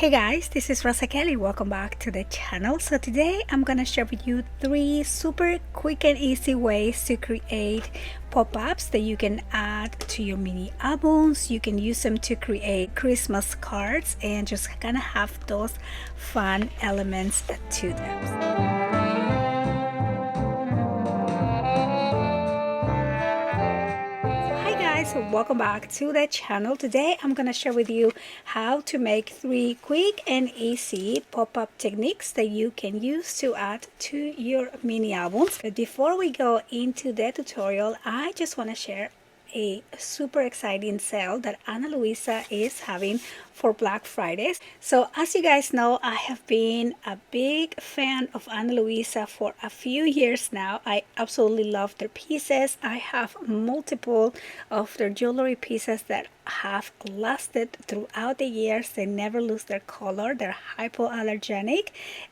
Hey guys, this is Rosa Kelly. Welcome back to the channel. So today I'm gonna share with you 3 super quick and easy ways to create pop-ups that you can add to your mini albums. You can use them to create Christmas cards and just kind of have those fun elements to them. So welcome back to the channel. Today I'm gonna share with you how to make 3 quick and easy pop-up techniques that you can use to add to your mini albums. But before we go into the tutorial, I just want to share a super exciting sale that Ana Luisa is having for Black Fridays. So as you guys know, I have been a big fan of Ana Luisa for a few years now. I absolutely love their pieces. I have multiple of their jewelry pieces that have lasted throughout the years. They never lose their color. They're hypoallergenic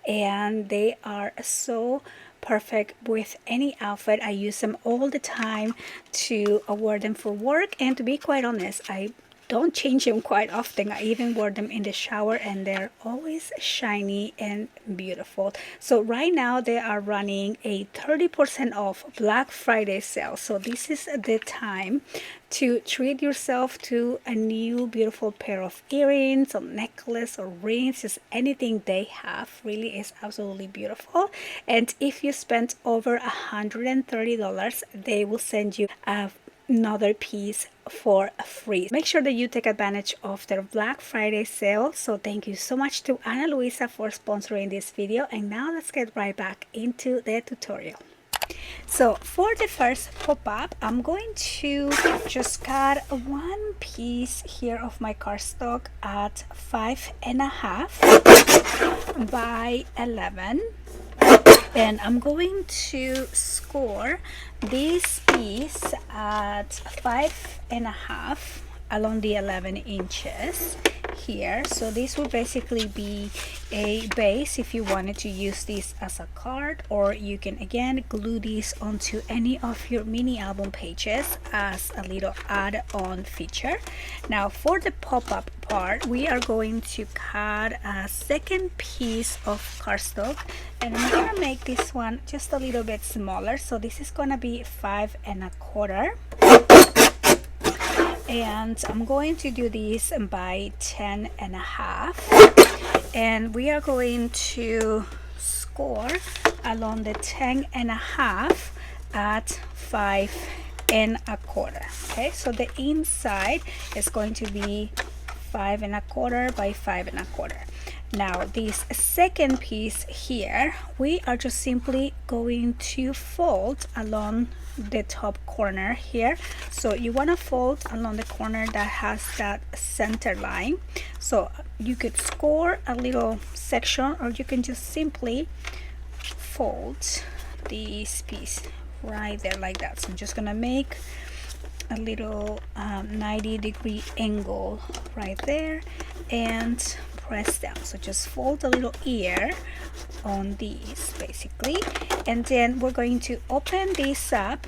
and they are so perfect with any outfit. I use them all the time to wear them for work, and to be quite honest, I don't change them quite often. I even wear them in the shower and they're always shiny and beautiful. So right now they are running a 30% off Black Friday sale. So this is the time to treat yourself to a new beautiful pair of earrings or necklace or rings. Just anything they have really is absolutely beautiful. And if you spend over $130, they will send you another piece for free. Make sure that you take advantage of their Black Friday sale. So thank you so much to Ana Luisa for sponsoring this video, and now let's get right back into the tutorial. So for the first pop-up, I'm going to just cut one piece here of my cardstock at 5.5 by 11, and I'm going to score this piece at 5.5 along the 11 inches here. So this will basically be a base if you wanted to use this as a card, or you can again glue this onto any of your mini album pages as a little add-on feature. Now for the pop-up part, we are going to cut a second piece of cardstock, and I'm gonna make this one just a little bit smaller. So this is gonna be 5.25, and I'm going to do this by 10.5, and we are going to score along the 10.5 at 5.25. Okay, so the inside is going to be 5.25 by 5.25. Now this second piece here, we are just simply going to fold along the top corner here. So you want to fold along the corner that has that center line. So you could score a little section, or you can just simply fold this piece right there like that. So I'm just gonna make a little 90-degree angle right there and press down. So just fold a little ear on these basically, and then we're going to open this up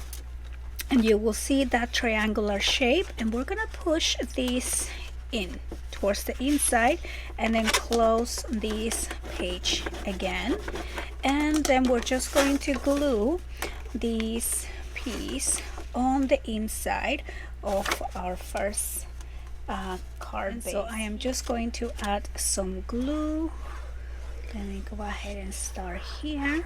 and you will see that triangular shape, and we're gonna push this in towards the inside and then close this page again, and then we're just going to glue this piece on the inside of our first card base. So I am just going to add some glue. Let me go ahead and start here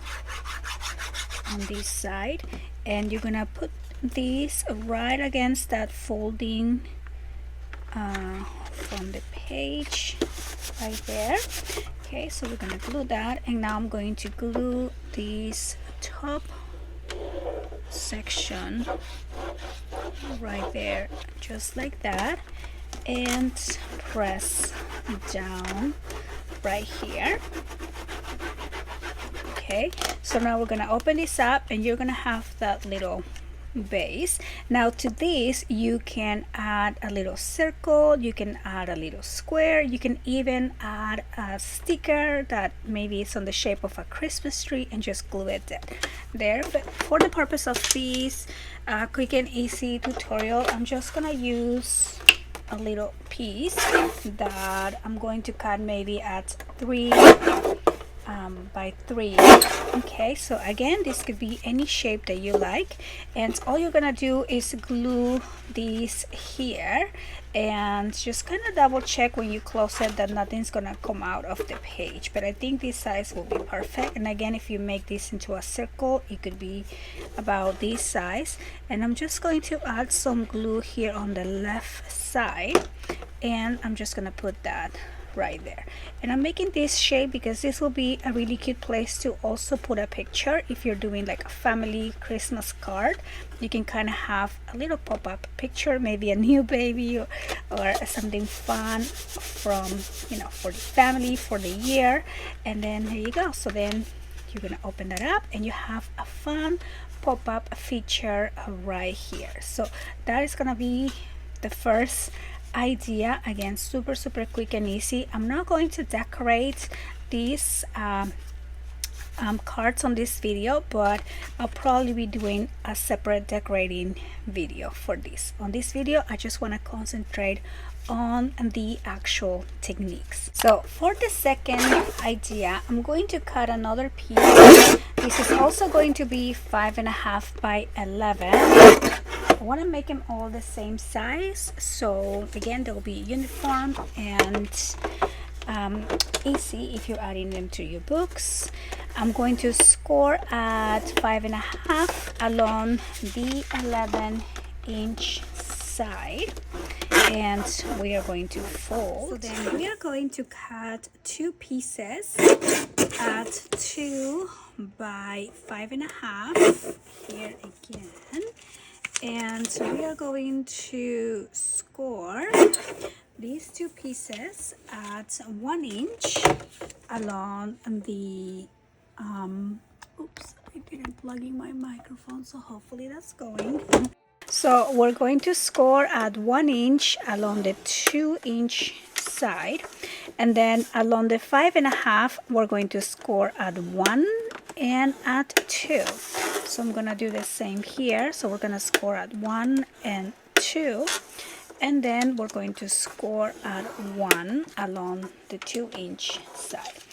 on this side, and you're gonna put this right against that folding from the page right there. Okay, so we're gonna glue that, and now I'm going to glue this top section right there just like that, and press down right here. Okay, so now we're gonna open this up, and you're gonna have that little base. Now to this you can add a little circle, you can add a little square, you can even add a sticker that maybe is on the shape of a Christmas tree and just glue it there. But for the purpose of this quick and easy tutorial, I'm just gonna use a little piece that I'm going to cut maybe at 3 by 3. Okay, so again, this could be any shape that you like, and all you're gonna do is glue these here and just kind of double check when you close it that nothing's gonna come out of the page. But I think this size will be perfect. And again, if you make this into a circle, it could be about this size. And I'm just going to add some glue here on the left side, and I'm just gonna put that right there. And I'm making this shape because this will be a really cute place to also put a picture. If you're doing like a family Christmas card, you can kind of have a little pop-up picture, maybe a new baby, or something fun from, you know, for the family for the year. And then here you go. So then you're gonna open that up and you have a fun pop-up feature right here. So that is gonna be the first idea. Again, super quick and easy. I'm not going to decorate these cards on this video, but I'll probably be doing a separate decorating video for this. On this video, I just want to concentrate on the actual techniques. So for the second idea, I'm going to cut another piece. This is also going to be 5.5 by 11. I want to make them all the same size, so again they'll be uniform and easy if you're adding them to your books. I'm going to score at 5.5 along the 11-inch side, and we are going to fold. So then we are going to cut two pieces at 2 by 5.5 here again. And we are going to score these two pieces at 1 inch along the oops, I didn't plug in my microphone, so hopefully that's going. So we're going to score at 1 inch along the 2-inch side, and then along the 5.5 we're going to score at 1 and at 2. So I'm gonna do the same here. So we're gonna score at 1 and 2, and then we're going to score at 1 along the 2-inch side.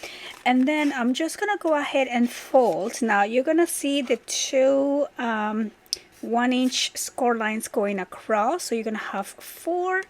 And then I'm just gonna go ahead and fold. Now you're gonna see the two 1-inch score lines going across, so you're gonna have 4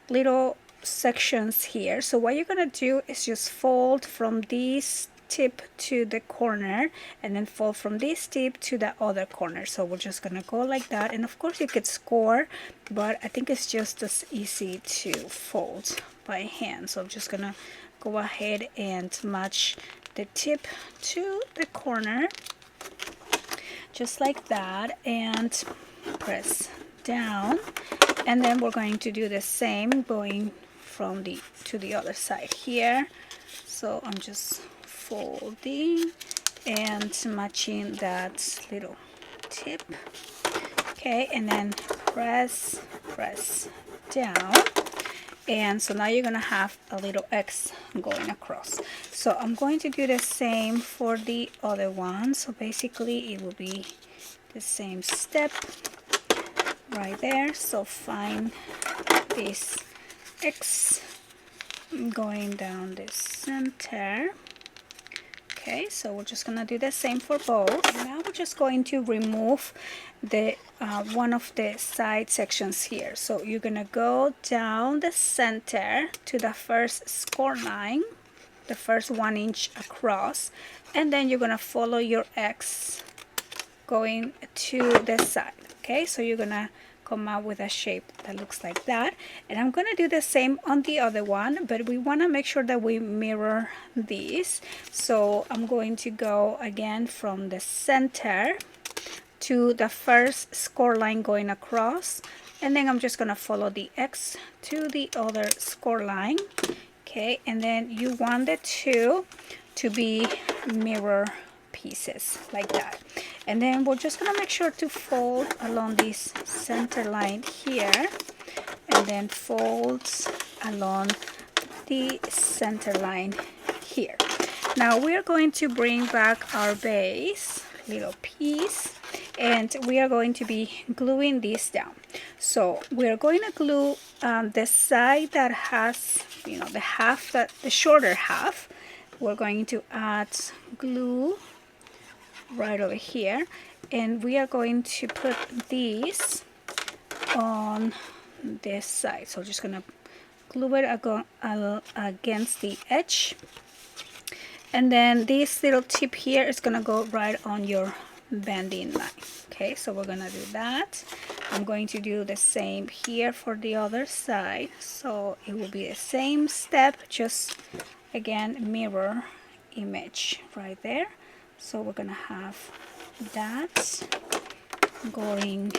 little sections here. So what you're gonna do is just fold from this tip to the corner, and then fold from this tip to the other corner. So we're just gonna go like that, and of course you could score, but I think it's just as easy to fold by hand. So I'm just gonna go ahead and match the tip to the corner just like that, and press down, and then we're going to do the same going from to the other side here. So I'm just folding and matching that little tip. Okay, and then press down, and so now you're gonna have a little X going across. So I'm going to do the same for the other one. So basically it will be the same step right there. So find this X going down the center. Okay, so we're just gonna do the same for both. Now we're just going to remove the one of the side sections here. So you're gonna go down the center to the first score line, the first 1 inch across, and then you're gonna follow your X going to the side. Okay, so you're gonna come out with a shape that looks like that. And I'm gonna do the same on the other one, but we want to make sure that we mirror these. So I'm going to go again from the center to the first score line going across, and then I'm just gonna follow the X to the other score line. Okay, and then you want the two to be mirror pieces like that. And then we're just gonna make sure to fold along this center line here, and then fold along the center line here. Now we're going to bring back our base little piece, and we are going to be gluing this down. So we're going to glue the side that has, you know, the shorter half. We're going to add glue right over here, and we are going to put these on this side. So just gonna glue it against the edge, and then this little tip here is gonna go right on your bending line. Okay, so we're gonna do that. I'm going to do the same here for the other side, so it will be the same step, just again mirror image right there. So we're gonna have that going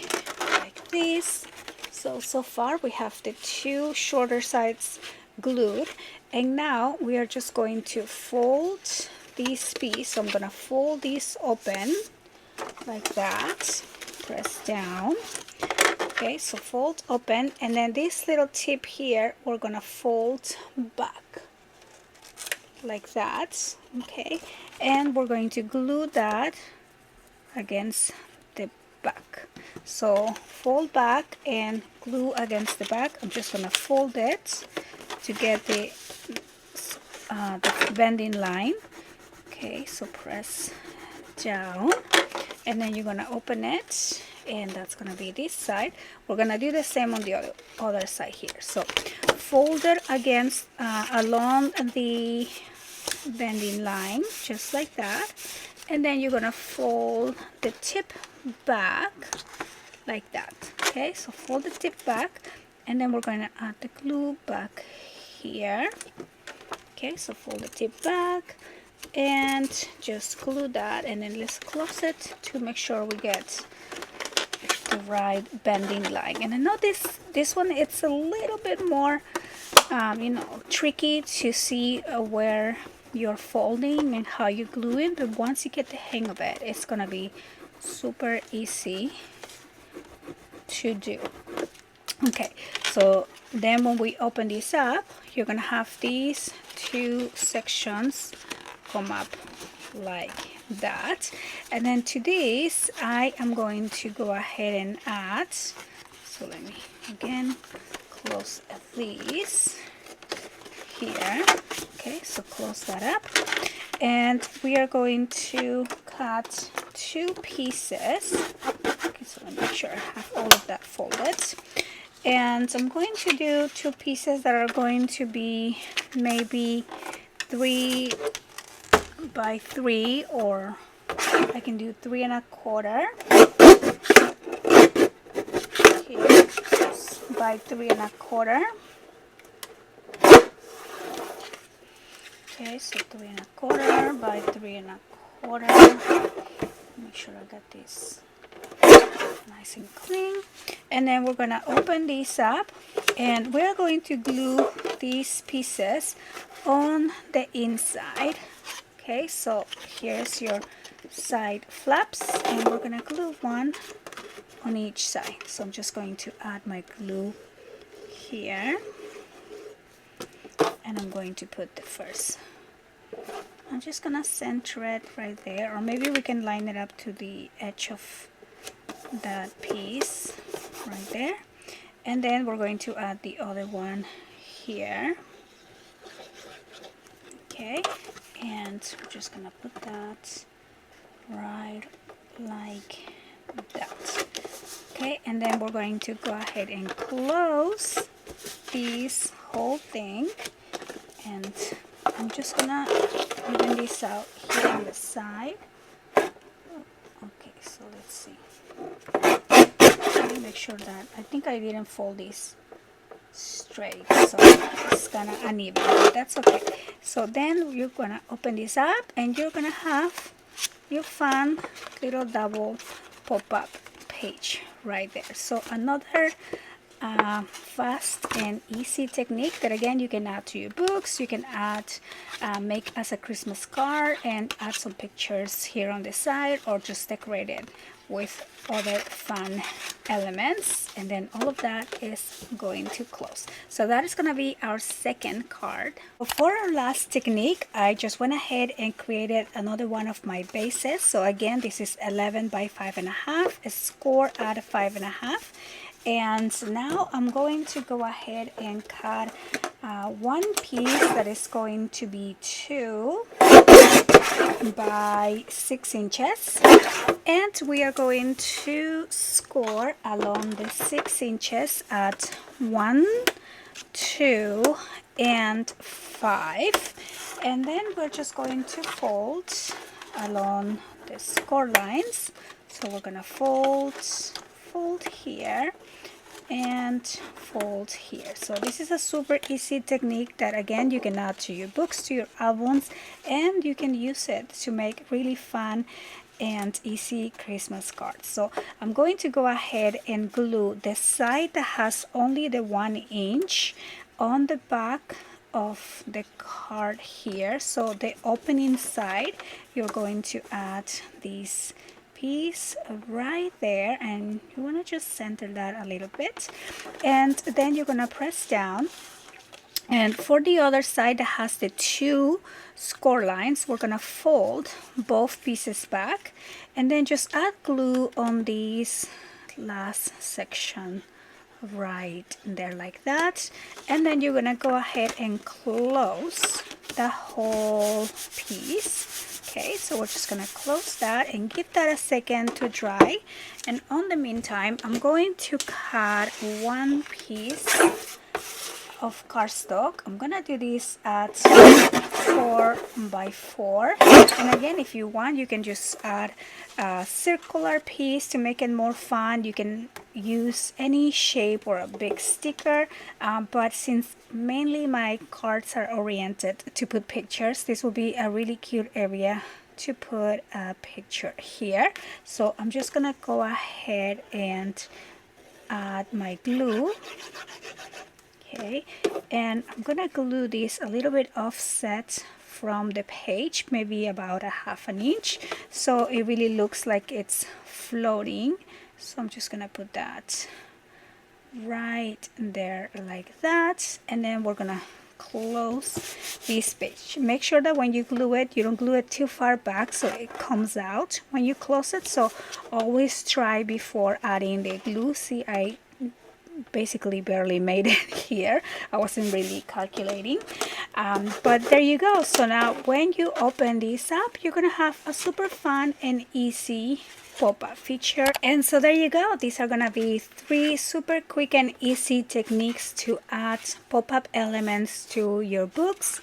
like this. So far we have the two shorter sides glued, and now we are just going to fold this piece. So I'm gonna fold this open like that, press down. Okay, so fold open, and then this little tip here we're gonna fold back like that. Okay, and we're going to glue that against the back. So fold back and glue against the back. I'm just gonna fold it to get the bending line. Okay, so press down, and then you're gonna open it, and that's gonna be this side. We're gonna do the same on the other side here. So fold it against along the bending line, just like that, and then you're gonna fold the tip back like that. Okay, so fold the tip back, and then we're going to add the glue back here. Okay, so fold the tip back and just glue that, and then let's close it to make sure we get the right bending line. And I know this one, it's a little bit more you know, tricky to see where you're folding and how you glue it, but once you get the hang of it, it's gonna be super easy to do. Okay, so then when we open this up, you're gonna have these two sections come up like that, and then to this I am going to go ahead and add, so let me again close this here. Okay, so close that up, and we are going to cut two pieces. Okay, so let me make sure I have all of that folded, and I'm going to do two pieces that are going to be maybe 3 by 3, or I can do 3 1/4 here by 3 1/4. Okay, so 3 1/4 by 3 1/4. Make sure I got this nice and clean. And then we're gonna open these up, and we're going to glue these pieces on the inside. Okay, so here's your side flaps, and we're gonna glue one on each side. So I'm just going to add my glue here, and I'm going to put the first. I'm just gonna center it right there, or maybe we can line it up to the edge of that piece right there, and then we're going to add the other one here. Okay, and we're just gonna put that right like that. Okay, and then we're going to go ahead and close this whole thing, and I'm just gonna even this out here on the side. Okay, so let's see. Let me make sure that, I think I didn't fold this straight, so it's kind of uneven, but that's okay. So then you're gonna open this up, and you're gonna have your fun little double pop-up page right there. So another fast and easy technique that again you can add to your books. You can add make as a Christmas card and add some pictures here on the side, or just decorate it with other fun elements, and then all of that is going to close. So that is going to be our second card. For our last technique, I just went ahead and created another one of my bases. So again, this is 11 by 5.5, a score at 5.5, And now I'm going to go ahead and cut one piece that is going to be 2 by 6 inches, and we are going to score along the 6 inches at 1, 2, and 5, and then we're just going to fold along the score lines. So we're gonna fold here and fold here. So this is a super easy technique that again you can add to your books, to your albums, and you can use it to make really fun and easy Christmas cards. So I'm going to go ahead and glue the side that has only the 1 inch on the back of the card here. So the opening side, you're going to add this piece right there, and you want to just center that a little bit, and then you're gonna press down. And for the other side that has the 2 score lines, we're gonna fold both pieces back and then just add glue on this last section right there like that, and then you're gonna go ahead and close the whole piece. Okay, so we're just gonna close that and give that a second to dry, and on the meantime I'm going to cut one piece of cardstock. I'm gonna do this at 4 by 4, and again, if you want, you can just add a circular piece to make it more fun. You can use any shape or a big sticker, but since mainly my cards are oriented to put pictures, this will be a really cute area to put a picture here. So I'm just gonna go ahead and add my glue. Okay, and I'm gonna glue this a little bit offset from the page, maybe about a 1/2 inch, so it really looks like it's floating. So I'm just gonna put that right there like that, and then we're gonna close this page. Make sure that when you glue it, you don't glue it too far back so it comes out when you close it. So always try before adding the glue. See, I basically barely made it here. I wasn't really calculating, but there you go. So now when you open this up, you're gonna have a super fun and easy pop-up feature. And so there you go. These are gonna be 3 super quick and easy techniques to add pop-up elements to your books,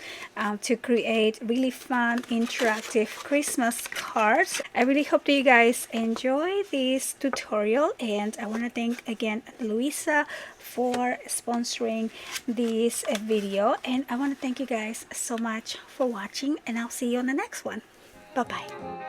to create really fun interactive Christmas cards. I really hope that you guys enjoy this tutorial, and I want to thank again Luisa for sponsoring this video, and I want to thank you guys so much for watching, and I'll see you on the next one. Bye bye.